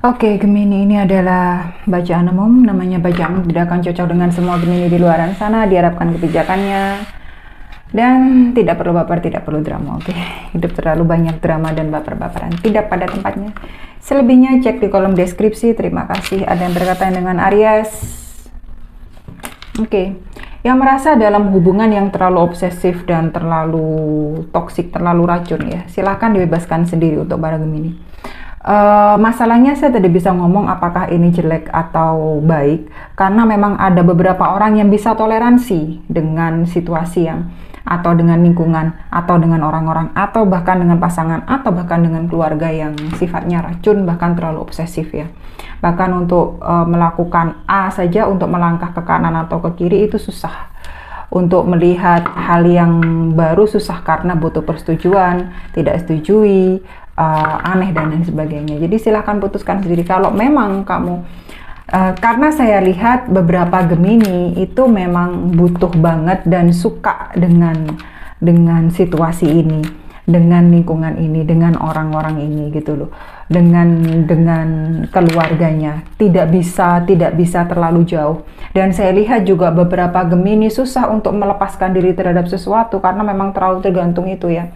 Oke, Gemini ini adalah bacaan umum, namanya bacaan umum tidak akan cocok dengan semua Gemini di luaran sana, diharapkan kebijakannya, dan tidak perlu baper, tidak perlu drama, oke? Hidup terlalu banyak drama dan baper-baperan, tidak pada tempatnya. Selebihnya cek di kolom deskripsi, terima kasih. Ada yang berkaitan dengan Aries. Oke, yang merasa dalam hubungan yang terlalu obsesif dan terlalu toksik, terlalu racun ya, silahkan dibebaskan sendiri untuk para Gemini. Masalahnya saya tidak bisa ngomong apakah ini jelek atau baik, karena memang ada beberapa orang yang bisa toleransi dengan situasi yang atau dengan lingkungan atau dengan orang-orang atau bahkan dengan pasangan atau bahkan dengan keluarga yang sifatnya racun, bahkan terlalu obsesif ya. Bahkan untuk melakukan A saja, untuk melangkah ke kanan atau ke kiri itu susah. Untuk melihat hal yang baru susah karena butuh persetujuan, tidak setujui, aneh dan lain sebagainya. Jadi silahkan putuskan sendiri. Kalau memang kamu karena saya lihat beberapa Gemini itu memang butuh banget dan suka dengan situasi ini, dengan lingkungan ini, dengan orang-orang ini gitu loh, dengan keluarganya, tidak bisa terlalu jauh. Dan saya lihat juga beberapa Gemini susah untuk melepaskan diri terhadap sesuatu karena memang terlalu tergantung itu ya,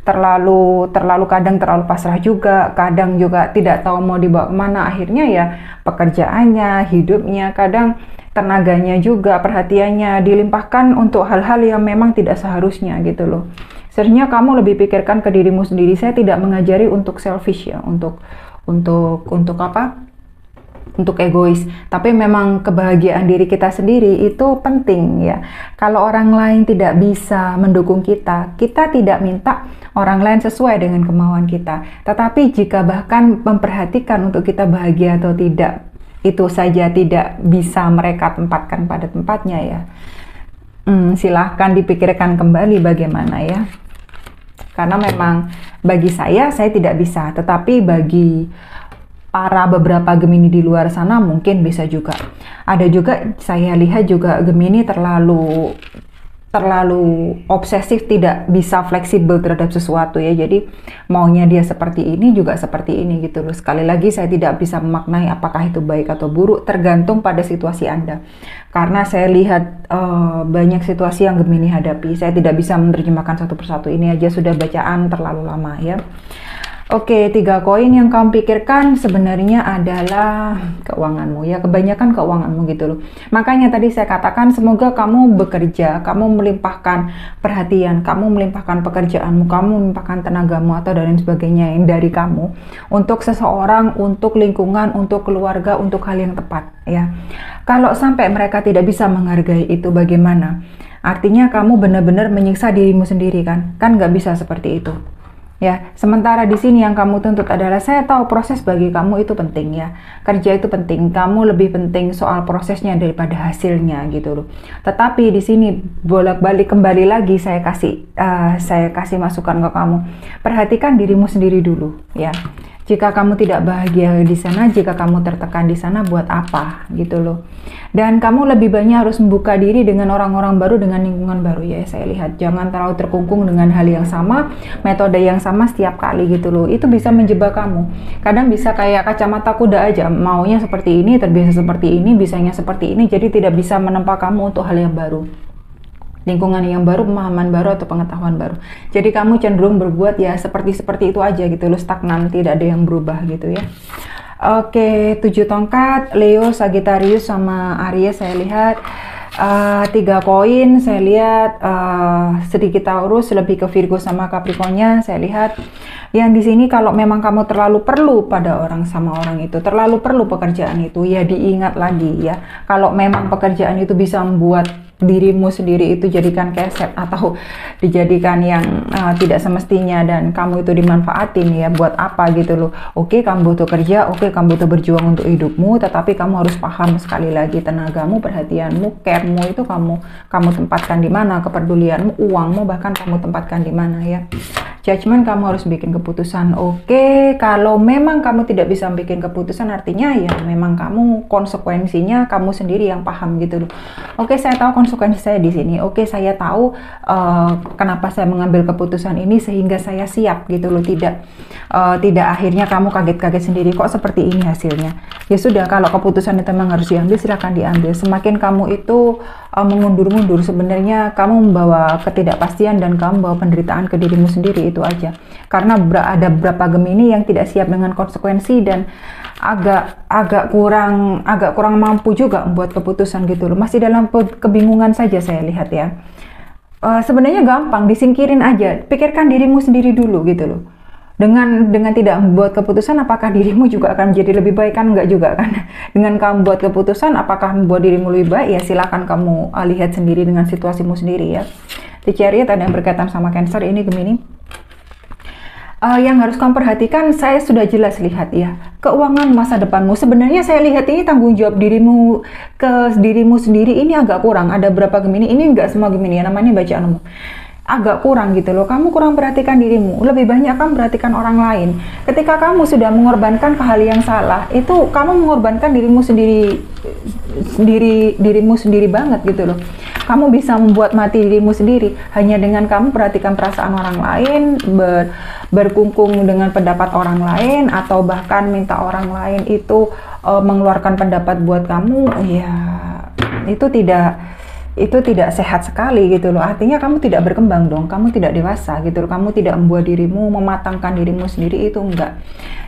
terlalu kadang terlalu pasrah juga, kadang juga tidak tahu mau dibawa kemana. Akhirnya ya pekerjaannya, hidupnya, kadang tenaganya juga, perhatiannya dilimpahkan untuk hal-hal yang memang tidak seharusnya gitu loh. Sebenarnya kamu lebih pikirkan ke dirimu sendiri. Saya tidak mengajari untuk selfish ya, untuk apa? Untuk egois, tapi memang kebahagiaan diri kita sendiri itu penting ya. Kalau orang lain tidak bisa mendukung kita, kita tidak minta orang lain sesuai dengan kemauan kita. Tetapi jika bahkan memperhatikan untuk kita bahagia atau tidak, itu saja tidak bisa mereka tempatkan pada tempatnya ya. Silahkan dipikirkan kembali bagaimana ya. Karena memang bagi saya tidak bisa, tetapi bagi para beberapa Gemini di luar sana mungkin bisa juga. Ada juga saya lihat juga Gemini terlalu obsesif, tidak bisa fleksibel terhadap sesuatu ya. Jadi maunya dia seperti ini juga seperti ini gitu loh. Sekali lagi saya tidak bisa memaknai apakah itu baik atau buruk, tergantung pada situasi Anda. Karena saya lihat banyak situasi yang Gemini hadapi. Saya tidak bisa menerjemahkan satu persatu. Ini aja sudah bacaan terlalu lama ya. Oke, 3 koin yang kamu pikirkan sebenarnya adalah keuanganmu ya, kebanyakan keuanganmu gitu loh. Makanya tadi saya katakan semoga kamu bekerja, kamu melimpahkan perhatian, kamu melimpahkan pekerjaanmu, kamu melimpahkan tenagamu atau dan lain sebagainya yang dari kamu untuk seseorang, untuk lingkungan, untuk keluarga, untuk hal yang tepat ya. Kalau sampai mereka tidak bisa menghargai itu bagaimana? Artinya kamu benar-benar menyiksa dirimu sendiri kan nggak bisa seperti itu. Ya, sementara di sini yang kamu tuntut adalah saya tahu proses bagi kamu itu penting ya. Kerja itu penting, kamu lebih penting soal prosesnya daripada hasilnya gitu loh. Tetapi di sini bolak-balik kembali lagi saya kasih masukan ke kamu. Perhatikan dirimu sendiri dulu ya. Jika kamu tidak bahagia di sana, jika kamu tertekan di sana, buat apa gitu loh. Dan kamu lebih banyak harus membuka diri dengan orang-orang baru, dengan lingkungan baru ya. Saya lihat jangan terlalu terkungkung dengan hal yang sama, metode yang sama setiap kali gitu loh. Itu bisa menjebak kamu. Kadang bisa kayak kacamata kuda aja, maunya seperti ini, terbiasa seperti ini, bisanya seperti ini, jadi tidak bisa menempa kamu untuk hal yang baru, lingkungan yang baru, pemahaman baru atau pengetahuan baru. Jadi kamu cenderung berbuat ya seperti itu aja gitu loh, stagnan, tidak ada yang berubah gitu ya. Oke, 7 tongkat, Leo, Sagittarius sama Aries saya lihat. 3 koin saya lihat, sedikit Taurus, lebih ke Virgo sama Capricornnya saya lihat. Yang di sini kalau memang kamu terlalu perlu pada orang sama orang itu, terlalu perlu pekerjaan itu ya, diingat lagi ya. Kalau memang pekerjaan itu bisa membuat dirimu sendiri itu jadikan keset atau dijadikan yang tidak semestinya dan kamu itu dimanfaatin ya, buat apa gitu loh. Oke, kamu butuh kerja, oke, kamu butuh berjuang untuk hidupmu, tetapi kamu harus paham sekali lagi tenagamu, perhatianmu, care-mu itu kamu tempatkan di mana, kepedulianmu, uangmu bahkan kamu tempatkan di mana ya. Judgment, kamu harus bikin keputusan. Oke, kalau memang kamu tidak bisa bikin keputusan, artinya ya memang kamu konsekuensinya kamu sendiri yang paham gitu loh. Oke, saya tahu konsekuensinya konsekuensi saya di sini. Oke, saya tahu kenapa saya mengambil keputusan ini sehingga saya siap gitu loh. Tidak akhirnya kamu kaget-kaget sendiri kok seperti ini hasilnya. Ya sudah, kalau keputusan itu memang harus diambil, silakan diambil. Semakin kamu itu mengundur-mundur, sebenarnya kamu membawa ketidakpastian dan kamu membawa penderitaan ke dirimu sendiri, itu aja. Karena ada beberapa Gemini yang tidak siap dengan konsekuensi dan agak kurang mampu juga membuat keputusan gitu loh. Masih dalam kebingungan saja saya lihat ya. Sebenarnya gampang, disingkirin aja. Pikirkan dirimu sendiri dulu gitu loh. Dengan tidak membuat keputusan, apakah dirimu juga akan menjadi lebih baik? Kan enggak juga kan. Dengan kamu buat keputusan, apakah membuat dirimu lebih baik? Ya silakan kamu lihat sendiri dengan situasimu sendiri ya. Di Chariot ada yang berkaitan sama Cancer, ini Gemini. Yang harus kamu perhatikan, saya sudah jelas lihat ya, keuangan masa depanmu. Sebenarnya saya lihat ini tanggung jawab dirimu ke dirimu sendiri ini agak kurang. Ada berapa Gemini, ini enggak semua Gemini ya, namanya bacaan umum. Agak kurang gitu loh, kamu kurang perhatikan dirimu, lebih banyak kamu perhatikan orang lain. Ketika kamu sudah mengorbankan ke hal yang salah, itu kamu mengorbankan dirimu sendiri banget gitu loh. Kamu bisa membuat mati dirimu sendiri hanya dengan kamu perhatikan perasaan orang lain, berkungkung dengan pendapat orang lain, atau bahkan minta orang lain itu mengeluarkan pendapat buat kamu. Ya itu tidak sehat sekali gitu loh. Artinya kamu tidak berkembang dong, kamu tidak dewasa gitu loh. Kamu tidak membuat dirimu, mematangkan dirimu sendiri, itu enggak.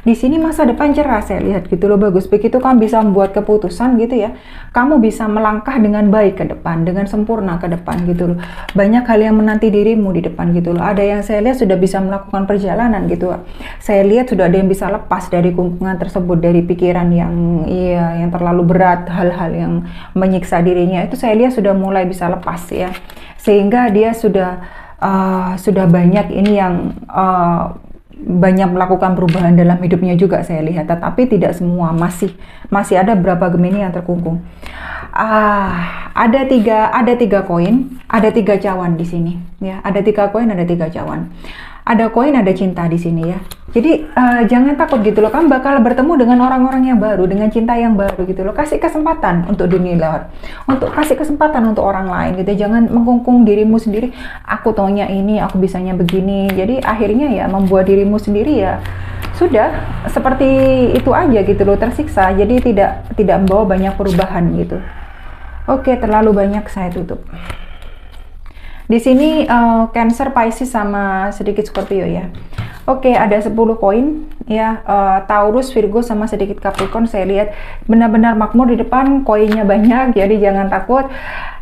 Di sini masa depan cerah saya lihat gitu loh, bagus. Begitu kamu bisa membuat keputusan gitu ya, kamu bisa melangkah dengan baik ke depan, dengan sempurna ke depan gitu loh. Banyak hal yang menanti dirimu di depan gitu loh. Ada yang saya lihat sudah bisa melakukan perjalanan gitu. Saya lihat sudah ada yang bisa lepas dari kungkungan tersebut, dari pikiran yang terlalu berat, hal-hal yang menyiksa dirinya. Itu saya lihat sudah mulai bisa lepas ya, sehingga dia sudah banyak ini yang banyak melakukan perubahan dalam hidupnya juga saya lihat. Tetapi tidak semua, masih ada beberapa Gemini yang terkungkung. Ada tiga koin, ada 3 cawan di sini ya. Ada 3 koin, ada 3 cawan. Ada koin, ada cinta di sini ya. Jadi jangan takut gitu loh, kamu bakal bertemu dengan orang-orang yang baru, dengan cinta yang baru gitu loh. Kasih kesempatan untuk dunia luar, untuk kasih kesempatan untuk orang lain gitu. Jangan mengkungkung dirimu sendiri. Aku taunya ini, aku bisanya begini. Jadi akhirnya ya membuat dirimu sendiri ya sudah seperti itu aja gitu loh, tersiksa. Jadi tidak membawa banyak perubahan gitu. Oke, terlalu banyak saya tutup. Di sini Cancer, Pisces sama sedikit Scorpio ya. Oke, ada 10 koin ya. Taurus, Virgo sama sedikit Capricorn saya lihat benar-benar makmur di depan, koinnya banyak. Jadi jangan takut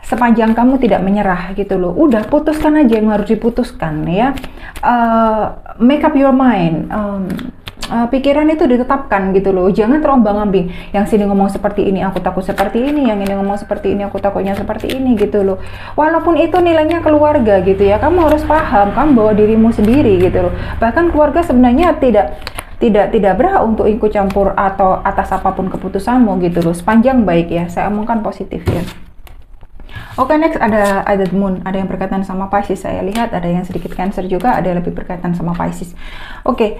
sepanjang kamu tidak menyerah gitu loh. Udah putuskan aja yang harus diputuskan ya. Make up your mind. Pikiran itu ditetapkan gitu loh, jangan terombang-ambing. Yang sini ngomong seperti ini, aku takut seperti ini. Yang ini ngomong seperti ini, aku takutnya seperti ini gitu loh. Walaupun itu nilainya keluarga gitu ya, kamu harus paham, kamu bawa dirimu sendiri gitu loh. Bahkan keluarga sebenarnya tidak berhak untuk ikut campur atau atas apapun keputusanmu gitu loh. Sepanjang baik ya, saya omongkan positif ya. Oke, next ada The Moon, ada yang berkaitan sama Pisces saya lihat, ada yang sedikit Cancer juga, ada yang lebih berkaitan sama Pisces. Oke,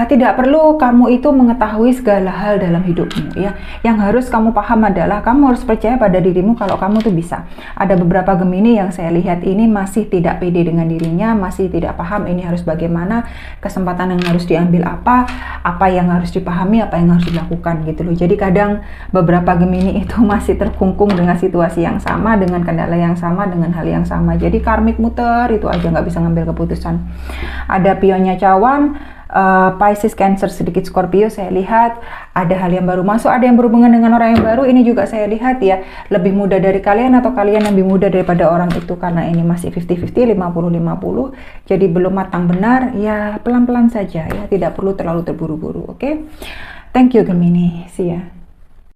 tidak perlu kamu itu mengetahui segala hal dalam hidupmu ya. Yang harus kamu paham adalah kamu harus percaya pada dirimu kalau kamu tuh bisa. Ada beberapa Gemini yang saya lihat ini masih tidak pede dengan dirinya, masih tidak paham ini harus bagaimana, kesempatan yang harus diambil apa yang harus dipahami, apa yang harus dilakukan gitu loh. Jadi kadang beberapa Gemini itu masih terkungkung dengan situasi yang sama, dengan kendala yang sama, dengan hal yang sama. Jadi karmik muter itu aja, nggak bisa ngambil keputusan. Ada pionnya cawan, Pisces, Cancer, sedikit Scorpio saya lihat. Ada hal yang baru masuk, ada yang berhubungan dengan orang yang baru. Ini juga saya lihat ya, lebih muda dari kalian atau kalian lebih muda daripada orang itu. Karena ini masih 50-50, 50-50. Jadi belum matang benar ya, pelan-pelan saja ya, tidak perlu terlalu terburu-buru. Oke, thank you Gemini, see ya.